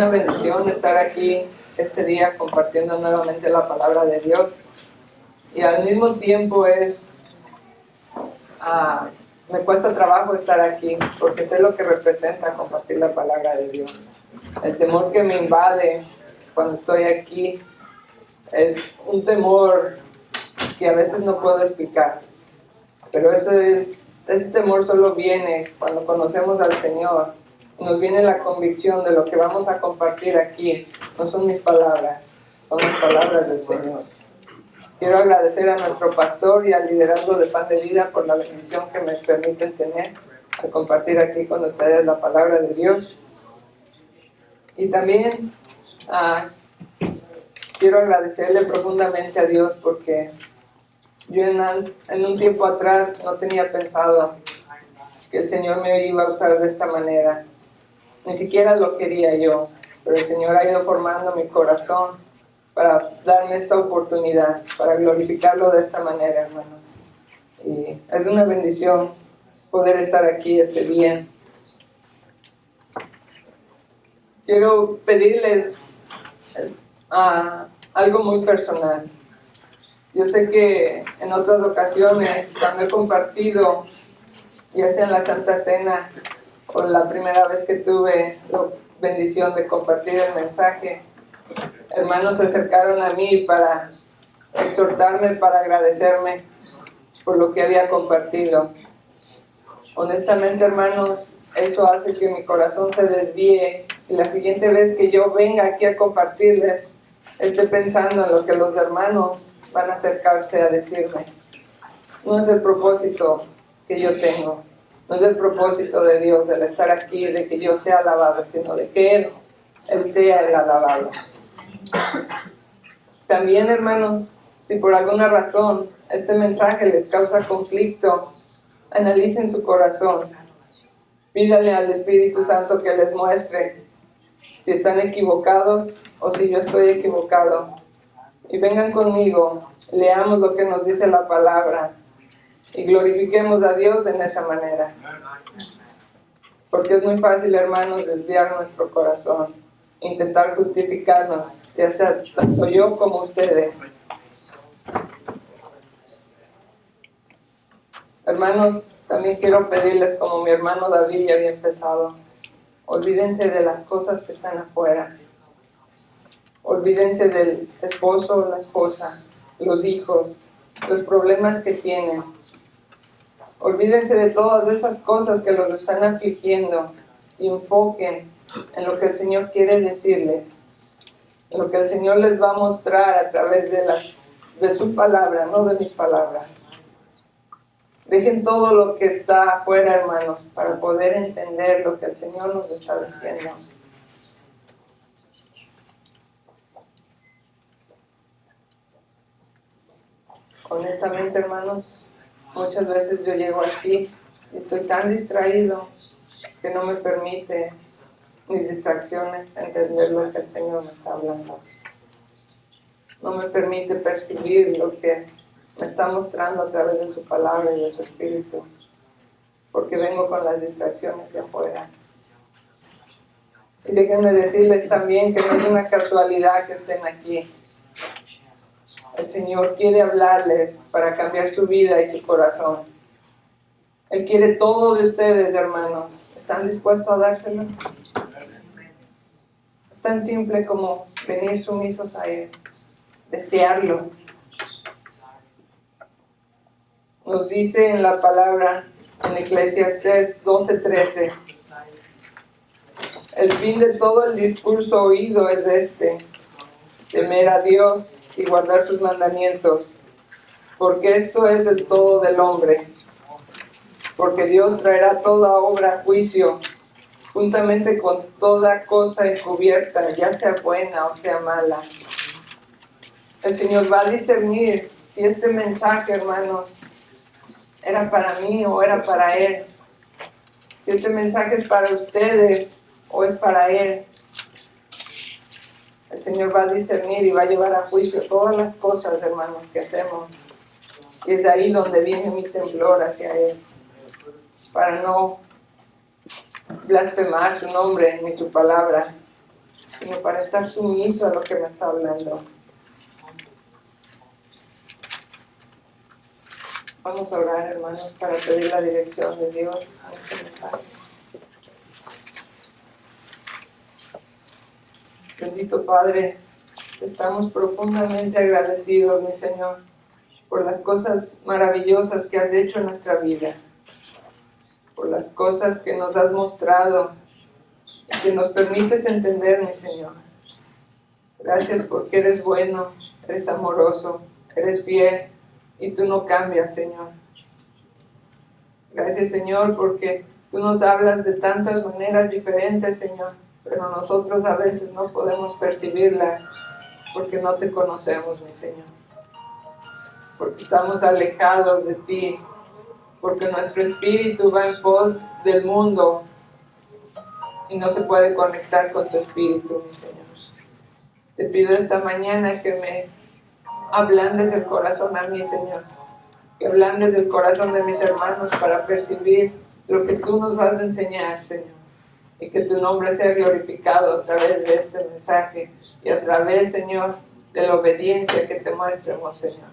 una bendición estar aquí este día compartiendo nuevamente la palabra de Dios. Y al mismo tiempo me cuesta trabajo estar aquí porque sé lo que representa compartir la palabra de Dios. El temor que me invade cuando estoy aquí es un temor que a veces no puedo explicar. Pero ese temor solo viene cuando conocemos al Señor. Nos viene la convicción de lo que vamos a compartir aquí. No son mis palabras, son las palabras del Señor. Quiero agradecer a nuestro pastor y al liderazgo de Pan de Vida por la bendición que me permiten tener al compartir aquí con ustedes la palabra de Dios. Y también quiero agradecerle profundamente a Dios porque yo en un tiempo atrás no tenía pensado que el Señor me iba a usar de esta manera. Ni siquiera lo quería yo, pero el Señor ha ido formando mi corazón para darme esta oportunidad, para glorificarlo de esta manera, hermanos. Y es una bendición poder estar aquí este día. Quiero pedirles algo muy personal. Yo sé que en otras ocasiones, cuando he compartido, ya sea en la Santa Cena o la primera vez que tuve la bendición de compartir el mensaje, hermanos se acercaron a mí para exhortarme, para agradecerme por lo que había compartido. Honestamente, hermanos, eso hace que mi corazón se desvíe y la siguiente vez que yo venga aquí a compartirles, esté pensando en lo que los hermanos van a acercarse a decirme. No es el propósito que yo tengo, no es el propósito de Dios el estar aquí, de que yo sea alabado, sino de que Él sea el alabado. También, hermanos, si por alguna razón este mensaje les causa conflicto, analicen su corazón. Pídale al Espíritu Santo que les muestre si están equivocados o si yo estoy equivocado. Y vengan conmigo, leamos lo que nos dice la palabra y glorifiquemos a Dios en esa manera. Porque es muy fácil, hermanos, desviar nuestro corazón, intentar justificarnos, ya sea tanto yo como ustedes. Hermanos, también quiero pedirles, como mi hermano David ya había empezado, olvídense de las cosas que están afuera. Olvídense del esposo, la esposa, los hijos, los problemas que tienen. Olvídense de todas esas cosas que los están afligiendo y enfoquen en lo que el Señor quiere decirles, en lo que el Señor les va a mostrar a través de su palabra, no de mis palabras. Dejen todo lo que está afuera, hermanos, para poder entender lo que el Señor nos está diciendo. Honestamente, hermanos, muchas veces yo llego aquí y estoy tan distraído que no me permite mis distracciones entender lo que el Señor me está hablando. No me permite percibir lo que me está mostrando a través de su palabra y de su espíritu, porque vengo con las distracciones de afuera. Y déjenme decirles también que no es una casualidad que estén aquí. El Señor quiere hablarles para cambiar su vida y su corazón. Él quiere todo de ustedes, hermanos. ¿Están dispuestos a dárselo? Es tan simple como venir sumisos a Él, desearlo. Nos dice en la palabra, en Eclesiastés 12:13, el fin de todo el discurso oído es temer a Dios y guardar sus mandamientos, porque esto es el todo del hombre. Porque Dios traerá toda obra a juicio, juntamente con toda cosa encubierta, ya sea buena o sea mala. El Señor va a discernir si este mensaje, hermanos, era para mí o era para Él. Si este mensaje es para ustedes o es para Él. El Señor va a discernir y va a llevar a juicio todas las cosas, hermanos, que hacemos. Y es de ahí donde viene mi temblor hacia Él, para no blasfemar su nombre ni su palabra. sino para estar sumiso a lo que me está hablando. Vamos a orar, hermanos, para pedir la dirección de Dios a este mensaje. Bendito Padre, estamos profundamente agradecidos, mi Señor, por las cosas maravillosas que has hecho en nuestra vida, por las cosas que nos has mostrado y que nos permites entender, mi Señor. Gracias porque eres bueno, eres amoroso, eres fiel y tú no cambias, Señor. Gracias, Señor, porque tú nos hablas de tantas maneras diferentes, Señor, pero nosotros a veces no podemos percibirlas porque no te conocemos, mi Señor. Porque estamos alejados de ti, porque nuestro espíritu va en pos del mundo y no se puede conectar con tu espíritu, mi Señor. Te pido esta mañana que me ablandes el corazón a mí, Señor, que ablandes el corazón de mis hermanos para percibir lo que tú nos vas a enseñar, Señor, y que tu nombre sea glorificado a través de este mensaje y a través, Señor, de la obediencia que te muestremos, Señor,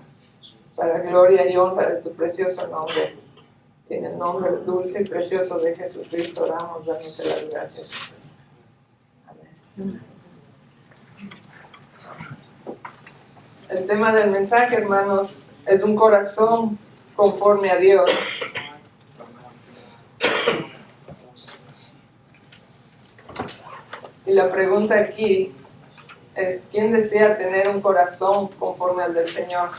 para gloria y honra de tu precioso nombre. Y en el nombre dulce y precioso de Jesucristo oramos, dándote las gracias. Amén. El tema del mensaje, hermanos, es un corazón conforme a Dios. Y la pregunta aquí es, ¿quién desea tener un corazón conforme al del Señor?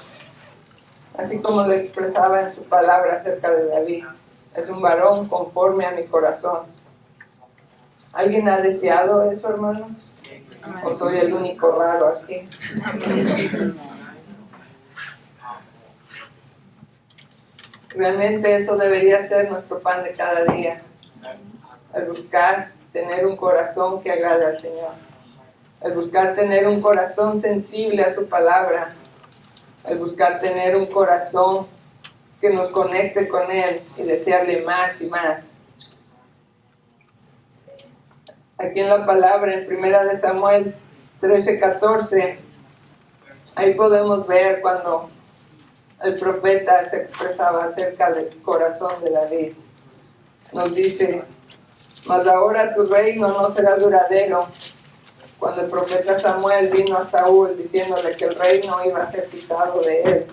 Así como lo expresaba en su palabra acerca de David. Es un varón conforme a mi corazón. ¿Alguien ha deseado eso, hermanos? ¿O soy el único raro aquí? Realmente eso debería ser nuestro pan de cada día. El buscar tener un corazón que agrade al Señor. El buscar tener un corazón sensible a su palabra. El buscar tener un corazón que nos conecte con Él y desearle más y más. Aquí en la palabra, en 1 Samuel 13:14, ahí podemos ver cuando el profeta se expresaba acerca del corazón de David. Nos dice, mas ahora tu reino no será duradero. Cuando el profeta Samuel vino a Saúl diciéndole que el reino iba a ser quitado de él,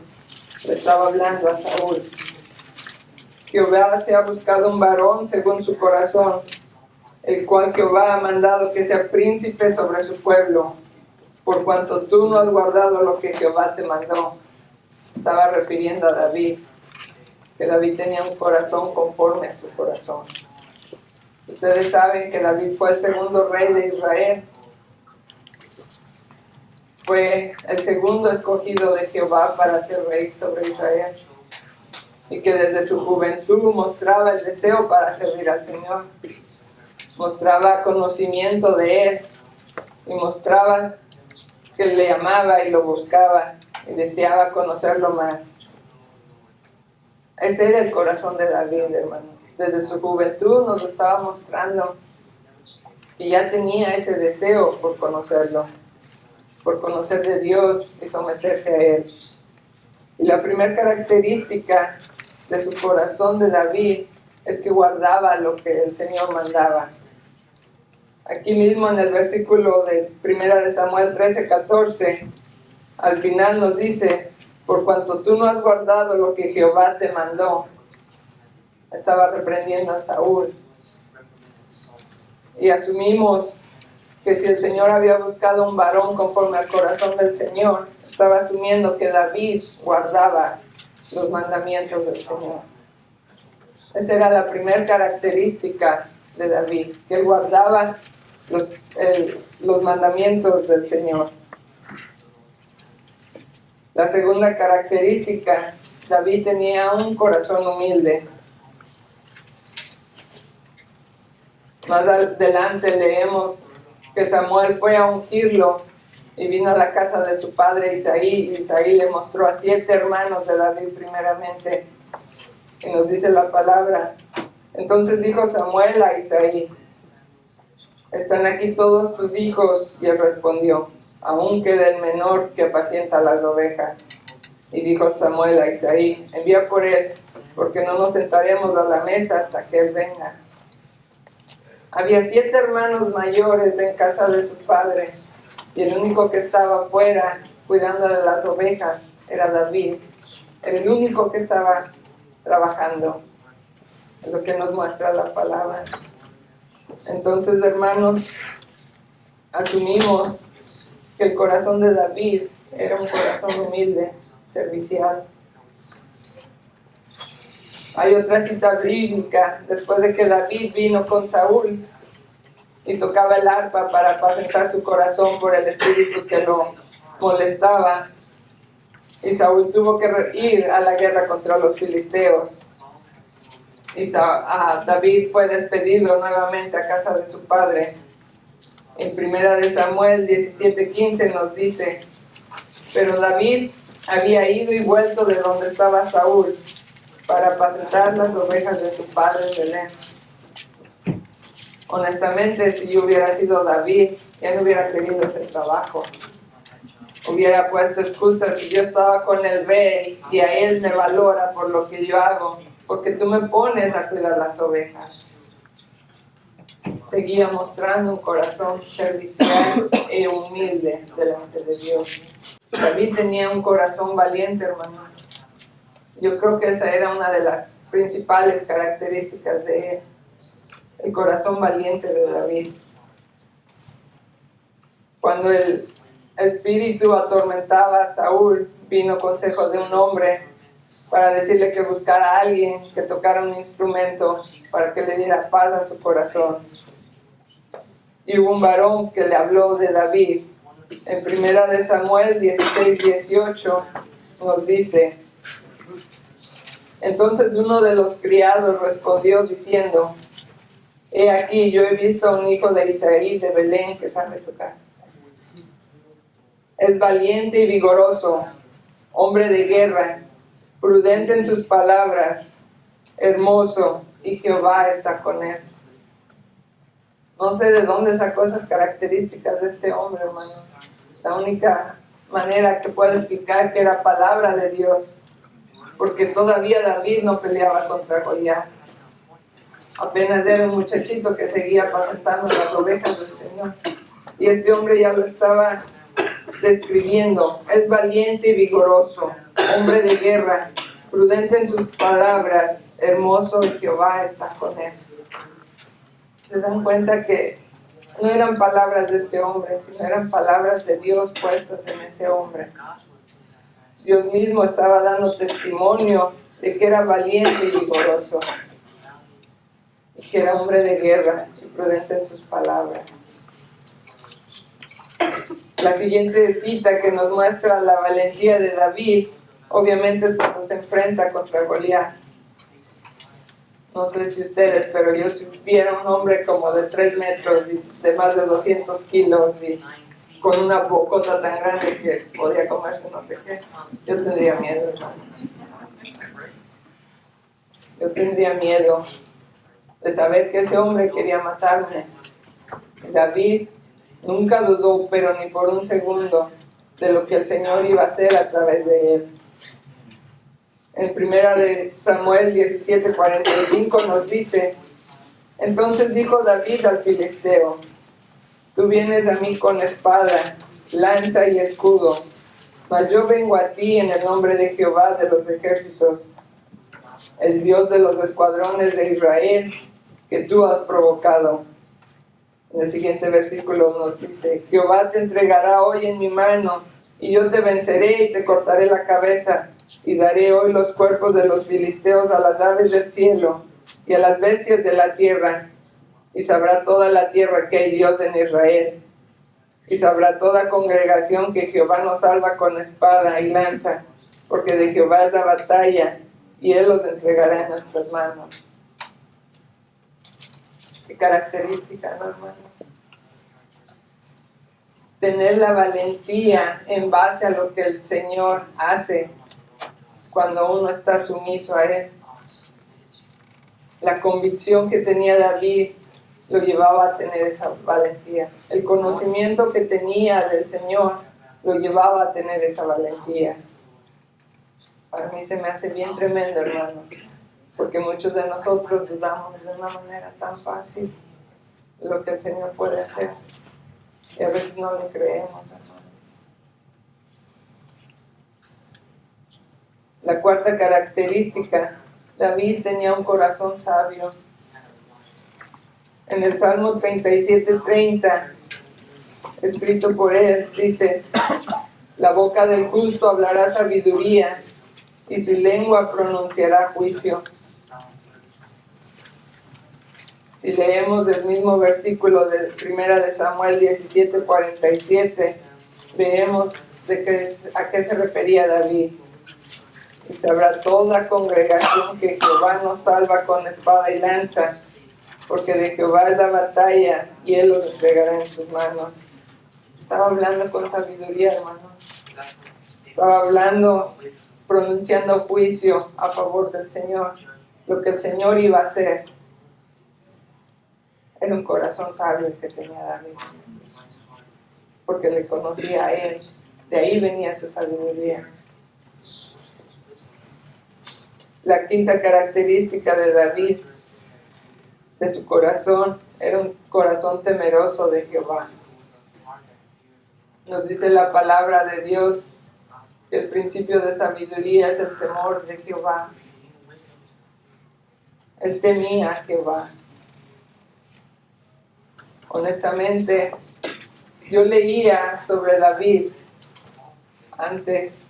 le estaba hablando a Saúl. Jehová se ha buscado un varón según su corazón, el cual Jehová ha mandado que sea príncipe sobre su pueblo, por cuanto tú no has guardado lo que Jehová te mandó. Estaba refiriendo a David, que David tenía un corazón conforme a su corazón. Ustedes saben que David fue el segundo rey de Israel. Fue el segundo escogido de Jehová para ser rey sobre Israel. Y que desde su juventud mostraba el deseo para servir al Señor. Mostraba conocimiento de Él. Y mostraba que le amaba y lo buscaba. Y deseaba conocerlo más. Ese era el corazón de David, hermano. Desde su juventud nos estaba mostrando que ya tenía ese deseo por conocerlo, por conocer de Dios y someterse a Él. Y la primera característica de su corazón de David es que guardaba lo que el Señor mandaba. Aquí mismo en el versículo de 1 Samuel 13:14, al final nos dice, por cuanto tú no has guardado lo que Jehová te mandó. Estaba reprendiendo a Saúl. Y asumimos que si el Señor había buscado un varón conforme al corazón del Señor, estaba asumiendo que David guardaba los mandamientos del Señor. Esa era la primera característica de David, que él guardaba los mandamientos del Señor. La segunda característica, David tenía un corazón humilde. Más adelante leemos que Samuel fue a ungirlo y vino a la casa de su padre Isaí, y Isaí le mostró a 7 hermanos de David primeramente, y nos dice la palabra. Entonces dijo Samuel a Isaí, ¿están aquí todos tus hijos? Y él respondió: aún queda el menor que apacienta las ovejas. Y dijo Samuel a Isaí: envía por él, porque no nos sentaremos a la mesa hasta que él venga. Había 7 hermanos mayores en casa de su padre, y el único que estaba fuera cuidando de las ovejas era David. Era el único que estaba trabajando. Es lo que nos muestra la palabra. Entonces, hermanos, asumimos que el corazón de David era un corazón humilde, servicial. Hay otra cita bíblica, después de que David vino con Saúl y tocaba el arpa para apacentar su corazón por el espíritu que lo molestaba, y Saúl tuvo que ir a la guerra contra los filisteos. Y David fue despedido nuevamente a casa de su padre. En 1 Samuel 17:15 nos dice: pero David había ido y vuelto de donde estaba Saúl para apacentar las ovejas de su padre en Belén. Honestamente, si yo hubiera sido David, ya no hubiera querido ese trabajo. Hubiera puesto excusas: si yo estaba con el rey y a él me valora por lo que yo hago, porque tú me pones a cuidar las ovejas. Seguía mostrando un corazón servicial e humilde delante de Dios. David tenía un corazón valiente, hermanos. Yo creo que esa era una de las principales características de él, el corazón valiente de David. Cuando el espíritu atormentaba a Saúl, vino consejo de un hombre para decirle que buscara a alguien que tocara un instrumento para que le diera paz a su corazón. Y hubo un varón que le habló de David. En 1 Samuel 16:18 nos dice: entonces uno de los criados respondió diciendo: he aquí, yo he visto a un hijo de Isaí de Belén que sabe tocar. Es valiente y vigoroso, hombre de guerra, prudente en sus palabras, hermoso, y Jehová está con él. No sé de dónde sacó esas características de este hombre, hermano. La única manera que puedo explicar que era palabra de Dios, porque todavía David no peleaba contra Goliat. Apenas era un muchachito que seguía apacentando las ovejas del Señor. Y este hombre ya lo estaba describiendo: es valiente y vigoroso, hombre de guerra, prudente en sus palabras, hermoso, y Jehová está con él. Se dan cuenta que no eran palabras de este hombre, sino eran palabras de Dios puestas en ese hombre. Dios mismo estaba dando testimonio de que era valiente y vigoroso, y que era hombre de guerra y prudente en sus palabras. La siguiente cita que nos muestra la valentía de David, obviamente, es cuando se enfrenta contra Goliat. No sé si ustedes, pero yo, si viera un hombre como de 3 metros y de más de 200 kilos y con una bocota tan grande que podía comerse no sé qué, yo tendría miedo, hermano. Yo tendría miedo de saber que ese hombre quería matarme. David nunca dudó, pero ni por un segundo, de lo que el Señor iba a hacer a través de él. En 1 Samuel 17:45 nos dice: entonces dijo David al filisteo: tú vienes a mí con espada, lanza y escudo, mas yo vengo a ti en el nombre de Jehová de los ejércitos, el Dios de los escuadrones de Israel, que tú has provocado. En el siguiente versículo nos dice: Jehová te entregará hoy en mi mano, y yo te venceré y te cortaré la cabeza, y daré hoy los cuerpos de los filisteos a las aves del cielo y a las bestias de la tierra, y sabrá toda la tierra que hay Dios en Israel, y sabrá toda congregación que Jehová nos salva con espada y lanza, porque de Jehová es la batalla, y Él los entregará en nuestras manos. Qué característica, ¿no, hermanos? Tener la valentía en base a lo que el Señor hace cuando uno está sumiso a Él. La convicción que tenía David lo llevaba a tener esa valentía. El conocimiento que tenía del Señor lo llevaba a tener esa valentía. Para mí se me hace bien tremendo, hermanos, porque muchos de nosotros dudamos de una manera tan fácil de lo que el Señor puede hacer. Y a veces no le creemos, hermanos. La cuarta característica, David tenía un corazón sabio. En el Salmo 37:30, escrito por él, dice: la boca del justo hablará sabiduría y su lengua pronunciará juicio. Si leemos el mismo versículo de 1 de Samuel 17:47, vemos a qué se refería David. Y sabrá toda congregación que Jehová nos salva con espada y lanza, porque de Jehová es la batalla y Él los entregará en sus manos. Estaba hablando con sabiduría, hermano. Estaba hablando, pronunciando juicio a favor del Señor, lo que el Señor iba a hacer. Era un corazón sabio el que tenía David, porque le conocía a Él. De ahí venía su sabiduría. La quinta característica de David, de su corazón, era un corazón temeroso de Jehová. Nos dice la palabra de Dios que el principio de sabiduría es el temor de Jehová. Él temía a Jehová. Honestamente, yo leía sobre David antes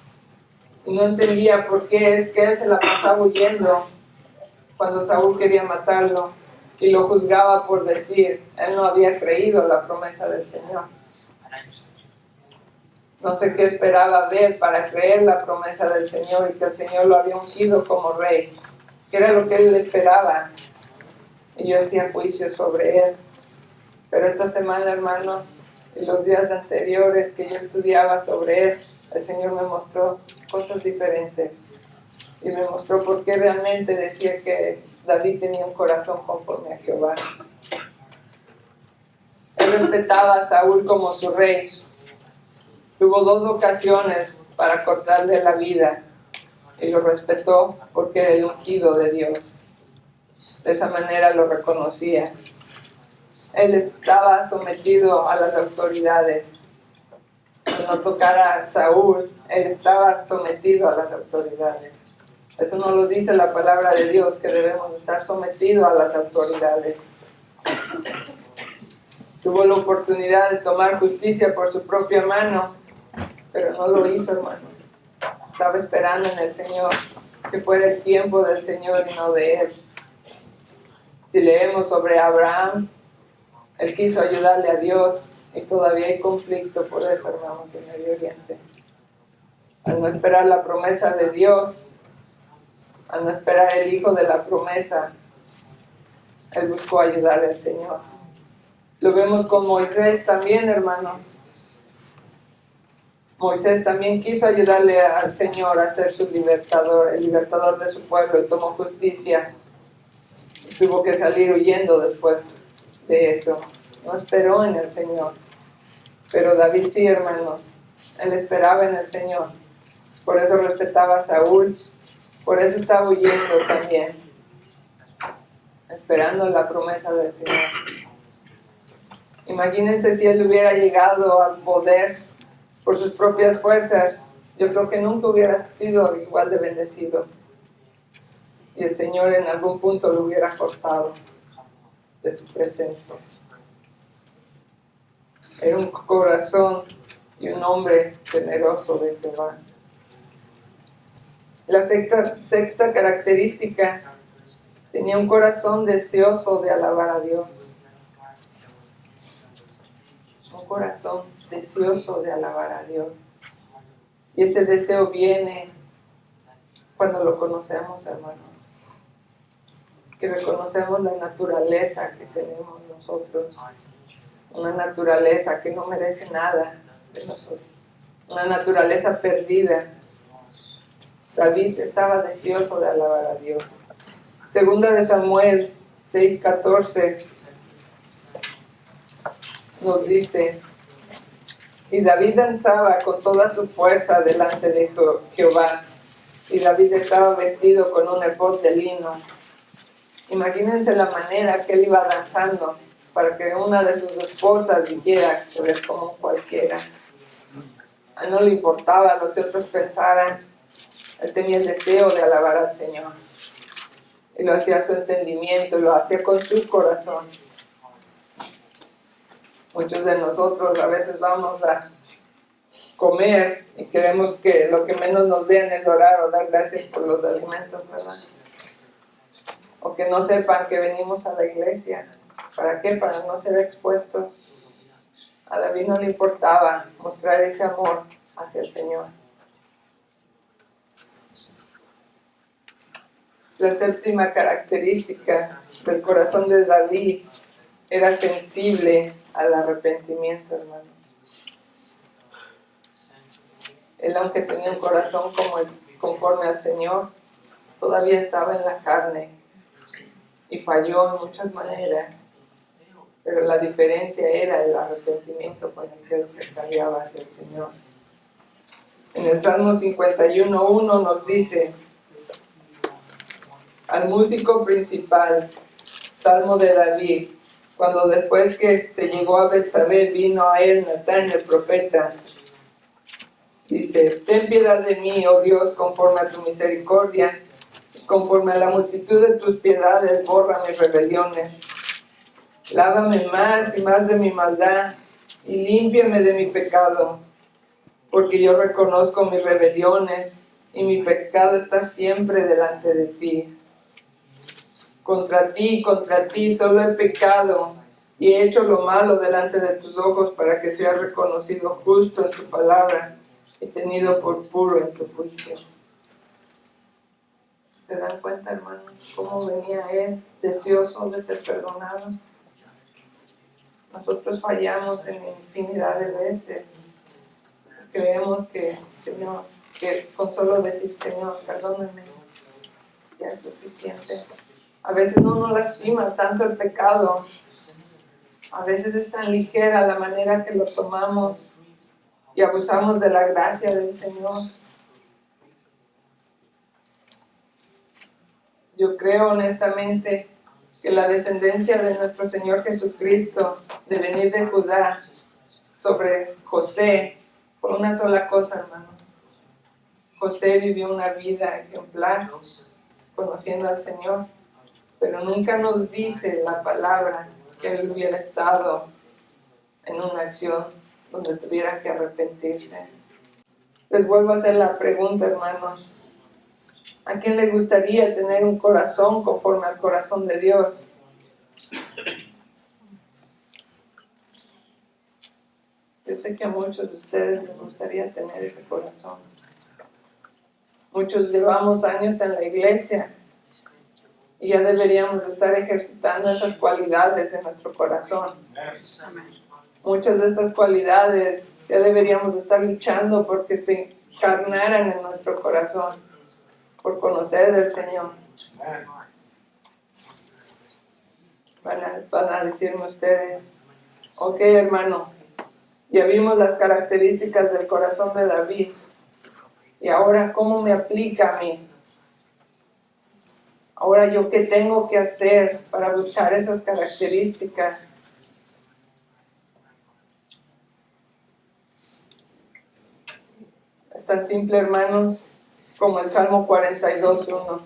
y no entendía por qué es que él se la pasaba huyendo cuando Saúl quería matarlo y lo juzgaba por decir, él no había creído la promesa del Señor. No sé qué esperaba ver para creer la promesa del Señor y que el Señor lo había ungido como rey, que era lo que él esperaba. Y yo hacía juicio sobre él. Pero esta semana, hermanos, y los días anteriores que yo estudiaba sobre él, el Señor me mostró cosas diferentes. Y me mostró por qué realmente decía que David tenía un corazón conforme a Jehová. Él respetaba a Saúl como su rey. Tuvo 2 ocasiones para cortarle la vida y lo respetó porque era el ungido de Dios. De esa manera lo reconocía. Él estaba sometido a las autoridades. Al no tocar a Saúl, él estaba sometido a las autoridades. Eso no lo dice la palabra de Dios, que debemos estar sometidos a las autoridades. Tuvo la oportunidad de tomar justicia por su propia mano, pero no lo hizo, hermano. Estaba esperando en el Señor, que fuera el tiempo del Señor y no de él. Si leemos sobre Abraham, él quiso ayudarle a Dios y todavía hay conflicto por eso, hermanos, en Medio Oriente. Al no esperar la promesa de Dios, al no esperar el hijo de la promesa, él buscó ayudarle al Señor. Lo vemos con Moisés también, hermanos. Moisés también quiso ayudarle al Señor a ser su libertador, el libertador de su pueblo, y tomó justicia. Y tuvo que salir huyendo después de eso. No esperó en el Señor. Pero David sí, hermanos. Él esperaba en el Señor. Por eso respetaba a Saúl. Por eso estaba huyendo también. Esperando la promesa del Señor. Imagínense si él hubiera llegado al poder por sus propias fuerzas, yo creo que nunca hubiera sido igual de bendecido. Y el Señor en algún punto lo hubiera cortado de su presencia. Era un corazón y un hombre temeroso de Jehová. La sexta característica, tenía un corazón deseoso de alabar a Dios. Un corazón deseoso de alabar a Dios. Y ese deseo viene cuando lo conocemos, hermanos. Que reconocemos la naturaleza que tenemos nosotros. Una naturaleza que no merece nada de nosotros. Una naturaleza perdida. David estaba deseoso de alabar a Dios. Segunda de Samuel 6:14 nos dice: y David danzaba con toda su fuerza delante de Jehová, y David estaba vestido con un efod de lino. Imagínense la manera que él iba danzando para que una de sus esposas dijera que eres como cualquiera. A él no le importaba lo que otros pensaran. Él tenía el deseo de alabar al Señor. Y lo hacía a su entendimiento, lo hacía con su corazón. Muchos de nosotros a veces vamos a comer y queremos que lo que menos nos vean es orar o dar gracias por los alimentos, ¿verdad? O que no sepan que venimos a la iglesia. ¿Para qué? Para no ser expuestos. A David no le importaba mostrar ese amor hacia el Señor. La séptima característica del corazón de David era sensible al arrepentimiento, hermano. Él, aunque tenía un corazón conforme al Señor, todavía estaba en la carne y falló en muchas maneras. Pero la diferencia era el arrepentimiento con el que él se cambiaba hacia el Señor. En el Salmo 51:1 nos dice: al músico principal, Salmo de David, cuando después que se llegó a Betsabé, vino a él Natán el profeta. Dice: ten piedad de mí, oh Dios, conforme a tu misericordia, conforme a la multitud de tus piedades, borra mis rebeliones. Lávame más y más de mi maldad, y límpiame de mi pecado, porque yo reconozco mis rebeliones, y mi pecado está siempre delante de ti. Contra ti solo he pecado, y he hecho lo malo delante de tus ojos, para que seas reconocido justo en tu palabra, y tenido por puro en tu juicio. ¿Se dan cuenta, hermanos, cómo venía él deseoso de ser perdonado? Nosotros fallamos en infinidad de veces. Creemos que, Señor, que con solo decir, Señor, perdóname, ya es suficiente. A veces no nos lastima tanto el pecado. A veces es tan ligera la manera que lo tomamos y abusamos de la gracia del Señor. Yo creo honestamente que la descendencia de nuestro Señor Jesucristo, de venir de Judá sobre José, fue una sola cosa, hermanos. José vivió una vida ejemplar, conociendo al Señor, pero nunca nos dice la palabra que él hubiera estado en una acción donde tuviera que arrepentirse. Les vuelvo a hacer la pregunta, hermanos: ¿a quién le gustaría tener un corazón conforme al corazón de Dios? Yo sé que a muchos de ustedes les gustaría tener ese corazón. Muchos llevamos años en la iglesia y ya deberíamos estar ejercitando esas cualidades en nuestro corazón. Muchas de estas cualidades ya deberíamos estar luchando porque se encarnaran en nuestro corazón, por conocer del Señor. Van a decirme ustedes: ok, hermano, ya vimos las características del corazón de David, y ahora, ¿cómo me aplica a mí? Ahora, ¿yo qué tengo que hacer para buscar esas características? Es tan simple, hermanos, como el Salmo 42:1.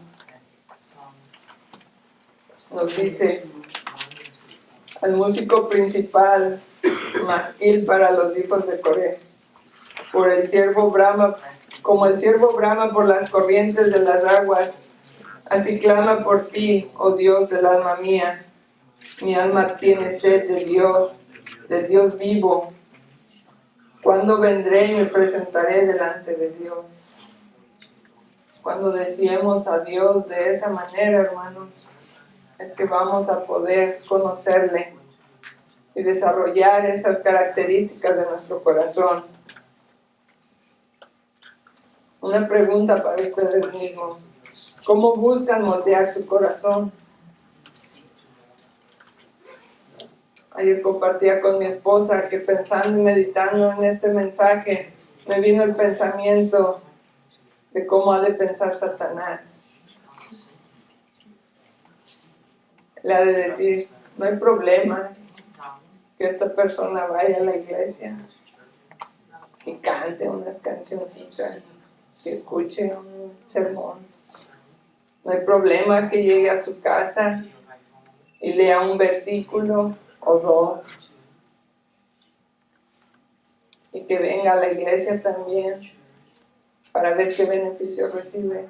Nos dice: al músico principal, masquil para los hijos de Coré, por el siervo brama, como el siervo brama por las corrientes de las aguas, así clama por ti, oh Dios del alma mía. Mi alma tiene sed de Dios, del Dios vivo. ¿Cuándo vendré y me presentaré delante de Dios? Cuando deseemos a Dios de esa manera, hermanos, es que vamos a poder conocerle y desarrollar esas características de nuestro corazón. Una pregunta para ustedes mismos: ¿cómo buscan moldear su corazón? Ayer compartía con mi esposa que pensando y meditando en este mensaje, me vino el pensamiento de cómo ha de pensar Satanás. Le ha de decir, no hay problema que esta persona vaya a la iglesia, que cante unas cancioncitas, que escuche un sermón. No hay problema que llegue a su casa y lea un versículo o dos, y que venga a la iglesia también para ver qué beneficio recibe.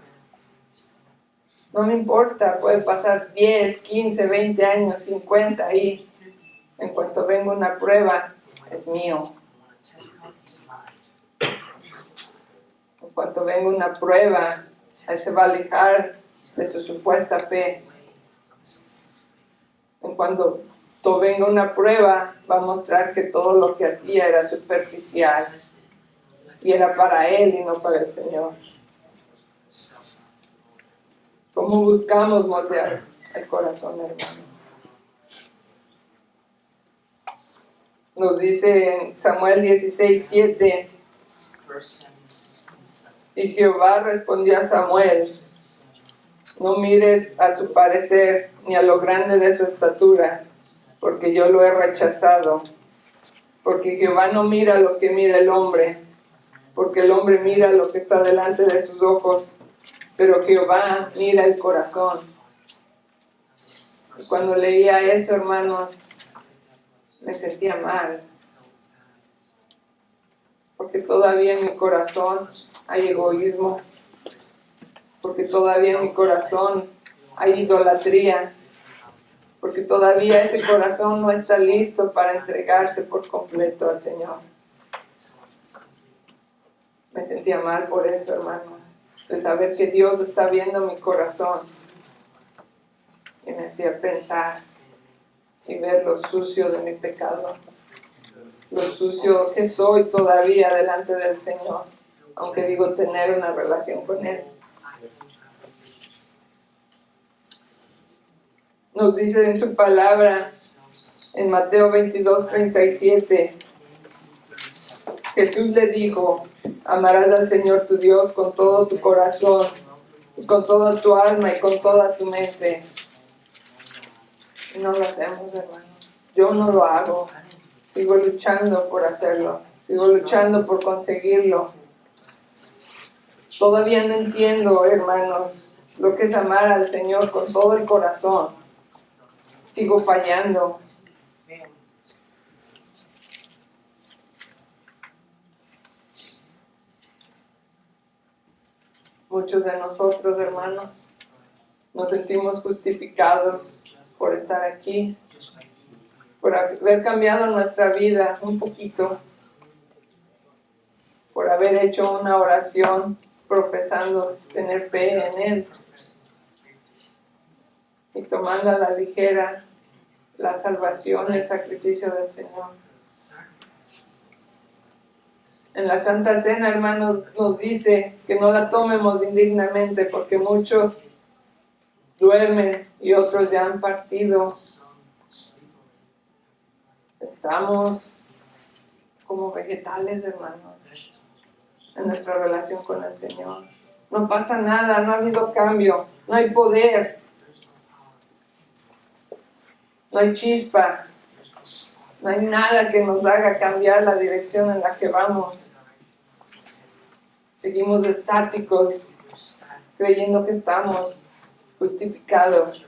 No me importa, puede pasar 10, 15, 20 años, 50 y en cuanto venga una prueba, es mío. En cuanto venga una prueba, él se va a alejar de su supuesta fe. En cuanto venga una prueba, va a mostrar que todo lo que hacía era superficial y era para él y no para el Señor. ¿Cómo buscamos moldear el corazón, hermano? Nos dice en Samuel 16:7, y Jehová respondió a Samuel, no mires a su parecer ni a lo grande de su estatura, porque yo lo he rechazado. Porque Jehová no mira lo que mira el hombre, porque el hombre mira lo que está delante de sus ojos, pero Jehová mira el corazón. Y cuando leía eso, hermanos, me sentía mal, porque todavía en mi corazón hay egoísmo, porque todavía en mi corazón hay idolatría, porque todavía ese corazón no está listo para entregarse por completo al Señor. Me sentía mal por eso, hermanos, de saber que Dios está viendo mi corazón, y me hacía pensar y ver lo sucio de mi pecado, lo sucio que soy todavía delante del Señor, aunque digo tener una relación con Él. Nos dice en su palabra, en Mateo 22:37, Jesús le dijo, amarás al Señor tu Dios con todo tu corazón, y con toda tu alma y con toda tu mente. Y no lo hacemos, hermano. Yo no lo hago. Sigo luchando por hacerlo. Sigo luchando por conseguirlo. Todavía no entiendo, hermanos, lo que es amar al Señor con todo el corazón. Sigo fallando. Muchos de nosotros, hermanos, nos sentimos justificados por estar aquí, por haber cambiado nuestra vida un poquito, por haber hecho una oración profesando tener fe en Él y tomando a la ligera la salvación y el sacrificio del Señor. En la Santa Cena, hermanos, nos dice que no la tomemos indignamente porque muchos duermen y otros ya han partido. Estamos como vegetales, hermanos, en nuestra relación con el Señor. No pasa nada, no ha habido cambio, no hay poder, no hay chispa, no hay nada que nos haga cambiar la dirección en la que vamos. Seguimos estáticos, creyendo que estamos justificados,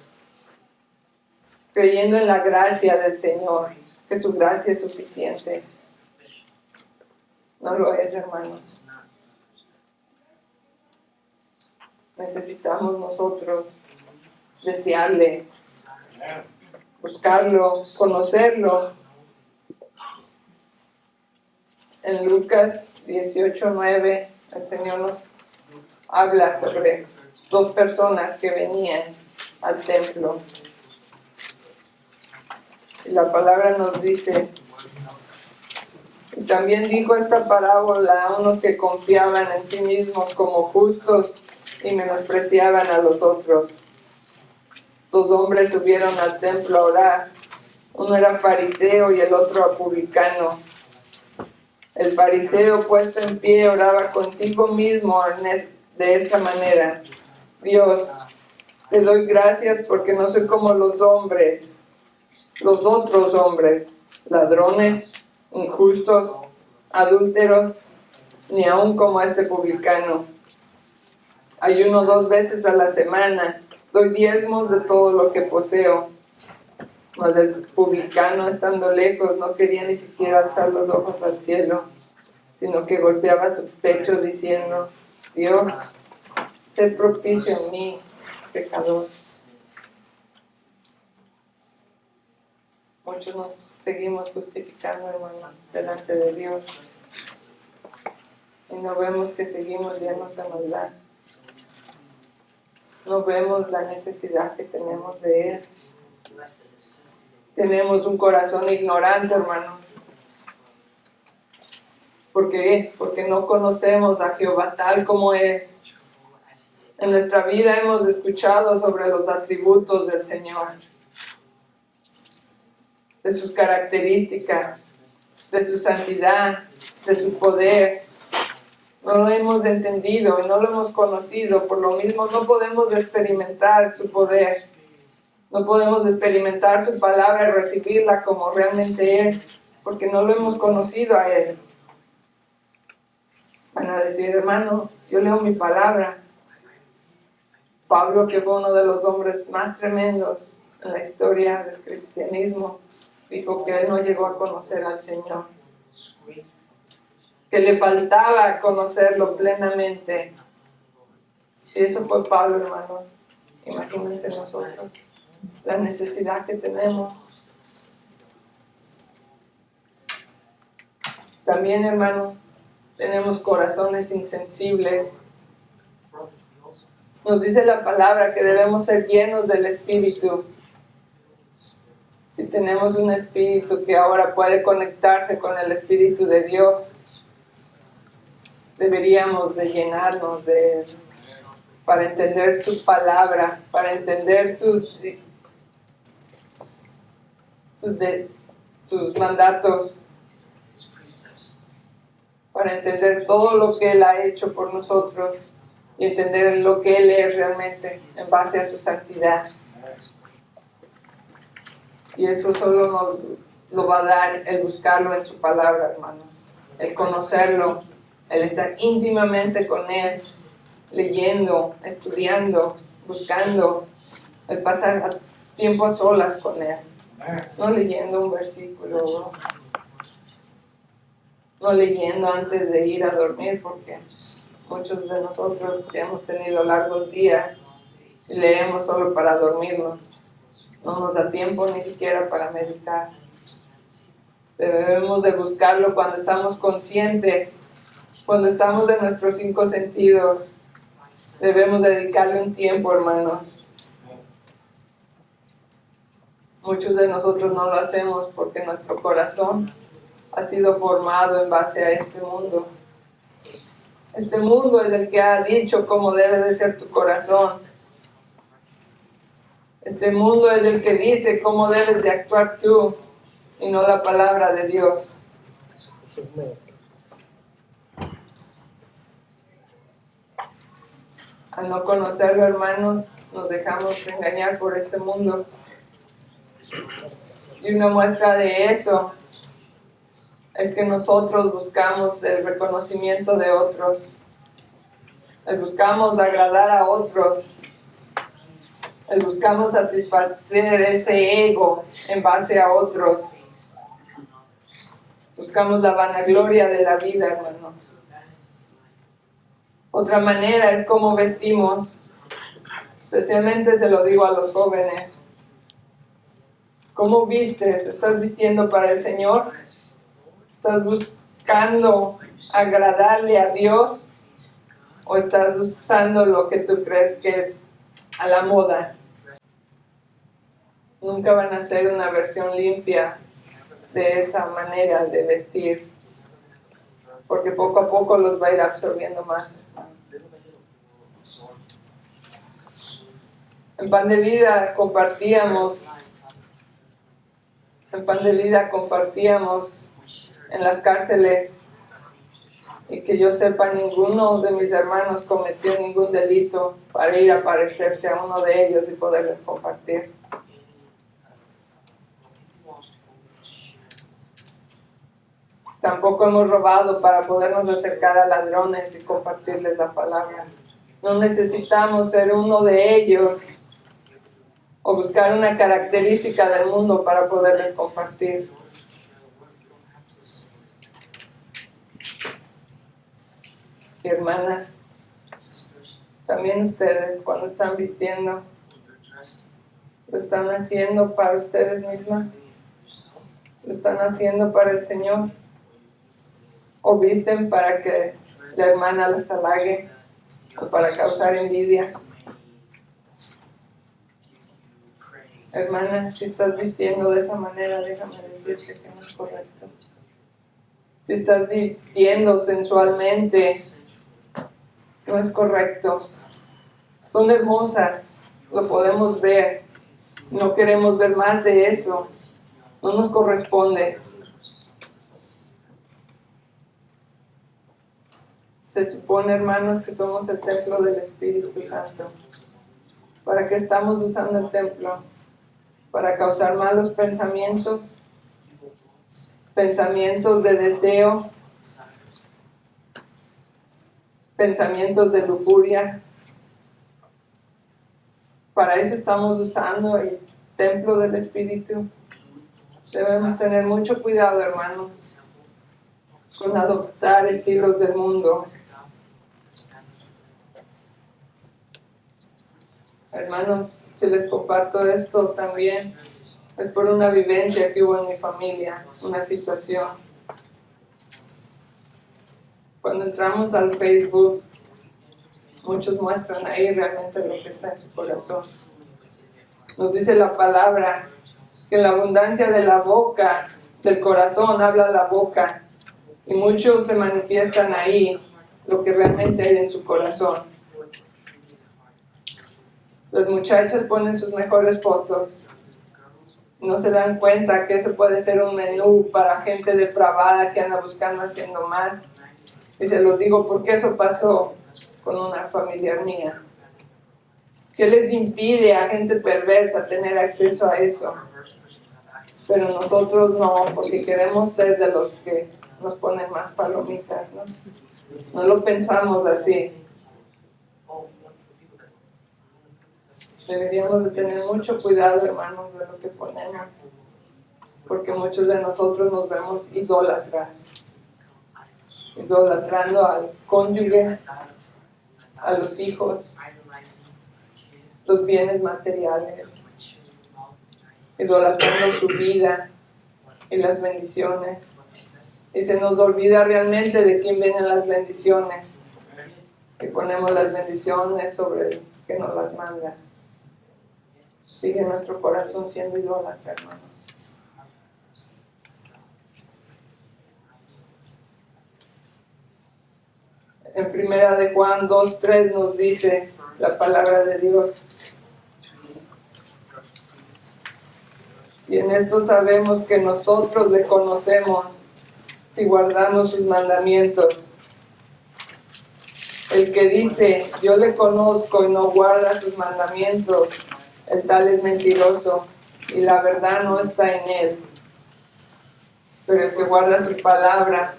creyendo en la gracia del Señor, que su gracia es suficiente. No lo es, hermanos. Necesitamos nosotros desearle, buscarlo, conocerlo. En Lucas 18:9, el Señor nos habla sobre dos personas que venían al templo. Y la palabra nos dice, y también dijo esta parábola a unos que confiaban en sí mismos como justos y menospreciaban a los otros. Dos hombres subieron al templo a orar, Uno era fariseo y el otro publicano. El fariseo, puesto en pie, oraba consigo mismo de esta manera: Dios, te doy gracias porque no soy como los otros hombres, ladrones, injustos, adúlteros, ni aun como este publicano. Ayuno 2 veces a la semana, doy diezmos de todo lo que poseo. Mas el publicano, estando lejos, no quería ni siquiera alzar los ojos al cielo, sino que golpeaba su pecho diciendo: Dios, sé propicio en mí, pecador. Muchos nos seguimos justificando, hermano, delante de Dios, y no vemos que seguimos llenos de maldad. No vemos la necesidad que tenemos de Él. Tenemos un corazón ignorante, hermanos. ¿Por qué? Porque no conocemos a Jehová tal como es. En nuestra vida hemos escuchado sobre los atributos del Señor, de sus características, de su santidad, de su poder. No lo hemos entendido y no lo hemos conocido. Por lo mismo no podemos experimentar su poder. No podemos experimentar su palabra y recibirla como realmente es, porque no lo hemos conocido a Él. Van a decir: hermano, yo leo mi palabra. Pablo, que fue uno de los hombres más tremendos en la historia del cristianismo, dijo que él no llegó a conocer al Señor, que le faltaba conocerlo plenamente. Si eso fue Pablo, hermanos, imagínense nosotros la necesidad que tenemos. También, hermanos, tenemos corazones insensibles. Nos dice la palabra que debemos ser llenos del Espíritu. Si tenemos un espíritu que ahora puede conectarse con el Espíritu de Dios, deberíamos de llenarnos de Él para entender su palabra, para entender sus mandatos, para entender todo lo que Él ha hecho por nosotros y entender lo que Él es realmente en base a su santidad. Y eso solo nos lo va a dar el buscarlo en su palabra, hermanos. El conocerlo, el estar íntimamente con Él, leyendo, estudiando, buscando, el pasar tiempo a solas con Él. No leyendo un versículo, no leyendo antes de ir a dormir, porque muchos de nosotros hemos tenido largos días y leemos solo para dormirnos. No nos da tiempo ni siquiera para meditar. Pero debemos de buscarlo cuando estamos conscientes, cuando estamos en nuestros 5 sentidos. Debemos dedicarle un tiempo, hermanos. Muchos de nosotros no lo hacemos porque nuestro corazón ha sido formado en base a este mundo. Este mundo es el que ha dicho cómo debe de ser tu corazón. Este mundo es el que dice cómo debes de actuar tú y no la palabra de Dios. Al no conocerlo, hermanos, nos dejamos engañar por este mundo. Y una muestra de eso es que nosotros buscamos el reconocimiento de otros. Buscamos agradar a otros. Buscamos satisfacer ese ego en base a otros. Buscamos la vanagloria de la vida, hermanos. Otra manera es cómo vestimos. Especialmente se lo digo a los jóvenes. ¿Cómo vistes? ¿Estás vistiendo para el Señor? ¿Estás buscando agradarle a Dios? ¿O estás usando lo que tú crees que es a la moda? Nunca van a ser una versión limpia de esa manera de vestir, porque poco a poco los va a ir absorbiendo más. En Pan de Vida compartíamos En Pan de Vida compartíamos en las cárceles, y que yo sepa, ninguno de mis hermanos cometió ningún delito para ir a parecerse a uno de ellos y poderles compartir. Tampoco hemos robado para podernos acercar a ladrones y compartirles la palabra. No necesitamos ser uno de ellos o buscar una característica del mundo para poderles compartir. Y hermanas, también ustedes cuando están vistiendo, ¿lo están haciendo para ustedes mismas? ¿Lo están haciendo para el Señor? ¿O visten para que la hermana las halague o para causar envidia? Hermana, si estás vistiendo de esa manera, déjame decirte que no es correcto. Si estás vistiendo sensualmente, no es correcto. Son hermosas, lo podemos ver. No queremos ver más de eso. No nos corresponde. Se supone, hermanos, que somos el templo del Espíritu Santo. ¿Para qué estamos usando el templo? Para causar malos pensamientos, pensamientos de deseo, pensamientos de lujuria. Para eso estamos usando el templo del Espíritu. Debemos tener mucho cuidado, hermanos, con adoptar estilos del mundo. Hermanos, si les comparto esto también, es por una vivencia que hubo en mi familia, una situación. Cuando entramos al Facebook, muchos muestran ahí realmente lo que está en su corazón. Nos dice la palabra que en la abundancia de la boca, del corazón, habla la boca. Y muchos se manifiestan ahí lo que realmente hay en su corazón. Las muchachas ponen sus mejores fotos. No se dan cuenta que eso puede ser un menú para gente depravada que anda buscando haciendo mal. Y se los digo porque eso pasó con una familiar mía. ¿Qué les impide a gente perversa tener acceso a eso? Pero nosotros no, porque queremos ser de los que nos ponen más palomitas, ¿no? No lo pensamos así. Deberíamos de tener mucho cuidado, hermanos, de lo que ponemos, porque muchos de nosotros nos vemos idólatras, idolatrando al cónyuge, a los hijos, los bienes materiales, idolatrando su vida y las bendiciones. Y se nos olvida realmente de quién vienen las bendiciones. Y ponemos las bendiciones sobre el que nos las manda. Sigue nuestro corazón siendo idólatra, hermanos. En 1 de Juan 2:3 nos dice la palabra de Dios. Y en esto sabemos que nosotros le conocemos si guardamos sus mandamientos. El que dice, yo le conozco y no guarda sus mandamientos, el tal es mentiroso y la verdad no está en él. Pero el que guarda su palabra,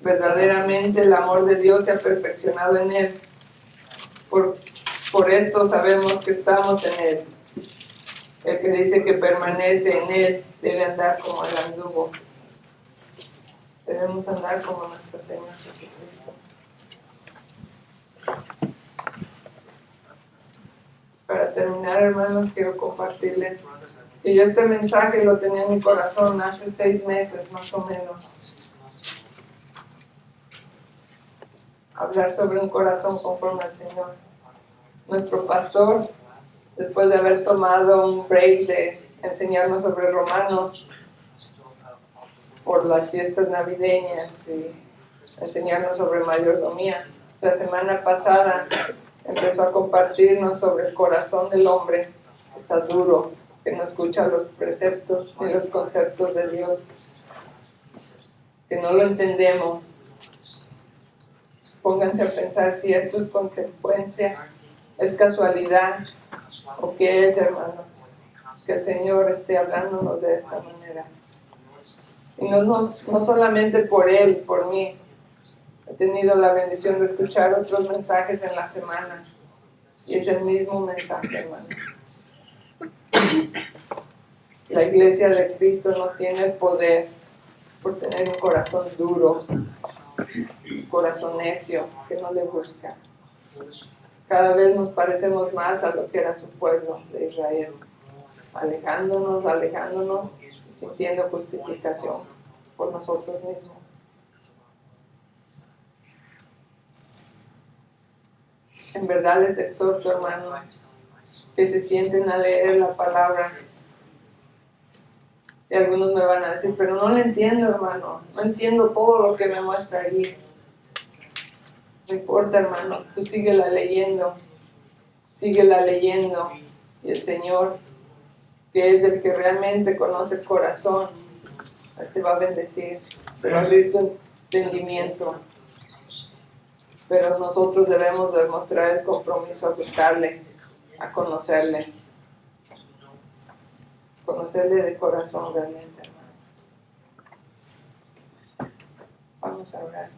verdaderamente el amor de Dios se ha perfeccionado en él. Por esto sabemos que estamos en él. El que dice que permanece en él debe andar como el anduvo. Debemos andar como nuestro Señor Jesucristo. Para terminar, hermanos, quiero compartirles que yo este mensaje lo tenía en mi corazón hace 6 meses, más o menos. Hablar sobre un corazón conforme al Señor. Nuestro pastor, después de haber tomado un break de enseñarnos sobre Romanos por las fiestas navideñas y enseñarnos sobre mayordomía, la semana pasada empezó a compartirnos sobre el corazón del hombre que está duro, que no escucha los preceptos ni los conceptos de Dios, que no lo entendemos. Pónganse a pensar si esto es consecuencia, es casualidad o qué es, hermanos, que el Señor esté hablándonos de esta manera. Y no solamente por Él, por mí. He tenido la bendición de escuchar otros mensajes en la semana y es el mismo mensaje, hermanos. La iglesia de Cristo no tiene poder por tener un corazón duro, un corazón necio que no le busca. Cada vez nos parecemos más a lo que era su pueblo de Israel, alejándonos y sintiendo justificación por nosotros mismos. En verdad les exhorto, hermanos, que se sienten a leer la palabra. Y algunos me van a decir, pero no la entiendo, hermano, no entiendo todo lo que me muestra ahí. No importa, hermano, tú síguela leyendo, y el Señor, que es el que realmente conoce el corazón, te va a bendecir, te va a abrir tu entendimiento. Pero nosotros debemos demostrar el compromiso a buscarle, a conocerle de corazón realmente, hermano. Vamos a orar.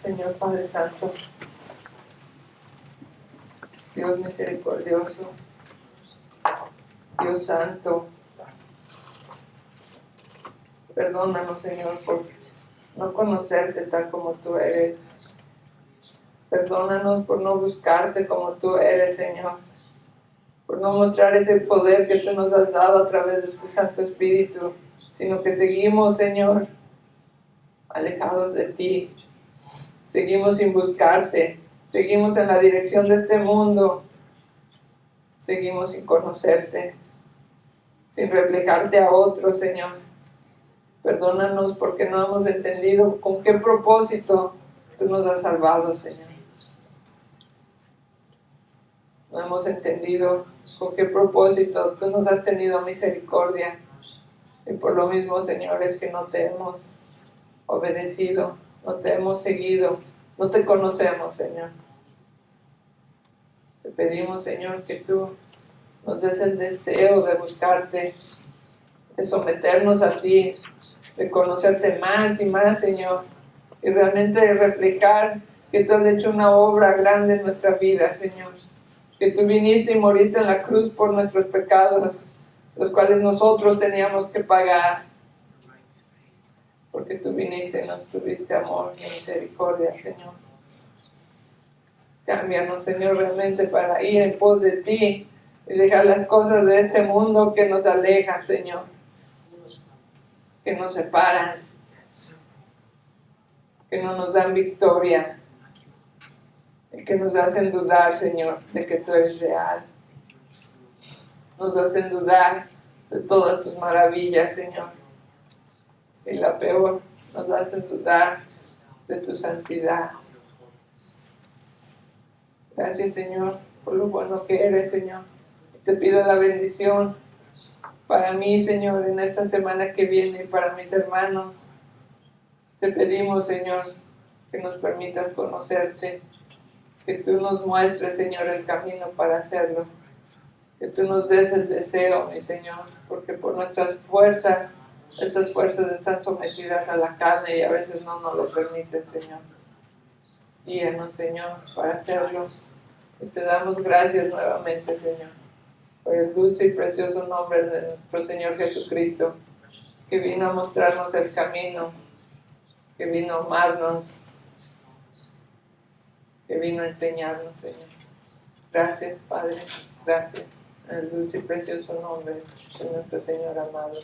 Señor Padre Santo, Dios misericordioso, Dios Santo, perdónanos, Señor, por no conocerte tal como tú eres. Perdónanos por no buscarte como tú eres, Señor. Por no mostrar ese poder que tú nos has dado a través de tu Santo Espíritu, sino que seguimos, Señor, alejados de ti. Seguimos sin buscarte. Seguimos en la dirección de este mundo. Seguimos sin conocerte, sin reflejarte a otros, Señor. Perdónanos porque no hemos entendido con qué propósito tú nos has salvado, Señor. No hemos entendido con qué propósito tú nos has tenido misericordia. Y por lo mismo, Señor, es que no te hemos obedecido, no te hemos seguido, no te conocemos, Señor. Te pedimos, Señor, que tú nos des el deseo de buscarte, de someternos a ti, de conocerte más y más, Señor, y realmente de reflejar que tú has hecho una obra grande en nuestra vida, Señor, que tú viniste y moriste en la cruz por nuestros pecados, los cuales nosotros teníamos que pagar, porque tú viniste y nos tuviste amor y misericordia, Señor. Cámbianos, Señor, realmente para ir en pos de ti y dejar las cosas de este mundo que nos alejan, Señor, que nos separan, que no nos dan victoria, y que nos hacen dudar, Señor, de que tú eres real. Nos hacen dudar de todas tus maravillas, Señor. Y la peor, nos hacen dudar de tu santidad. Gracias, Señor, por lo bueno que eres, Señor. Te pido la bendición para mí, Señor, en esta semana que viene y para mis hermanos. Te pedimos, Señor, que nos permitas conocerte, que tú nos muestres, Señor, el camino para hacerlo, que tú nos des el deseo, mi Señor, porque por nuestras fuerzas, estas fuerzas están sometidas a la carne y a veces no nos lo permiten, Señor. Guíanos, Señor, para hacerlo. Y te damos gracias nuevamente, Señor, por el dulce y precioso nombre de nuestro Señor Jesucristo, que vino a mostrarnos el camino, que vino a amarnos, que vino a enseñarnos, Señor. Gracias, Padre, gracias, en el dulce y precioso nombre de nuestro Señor amado.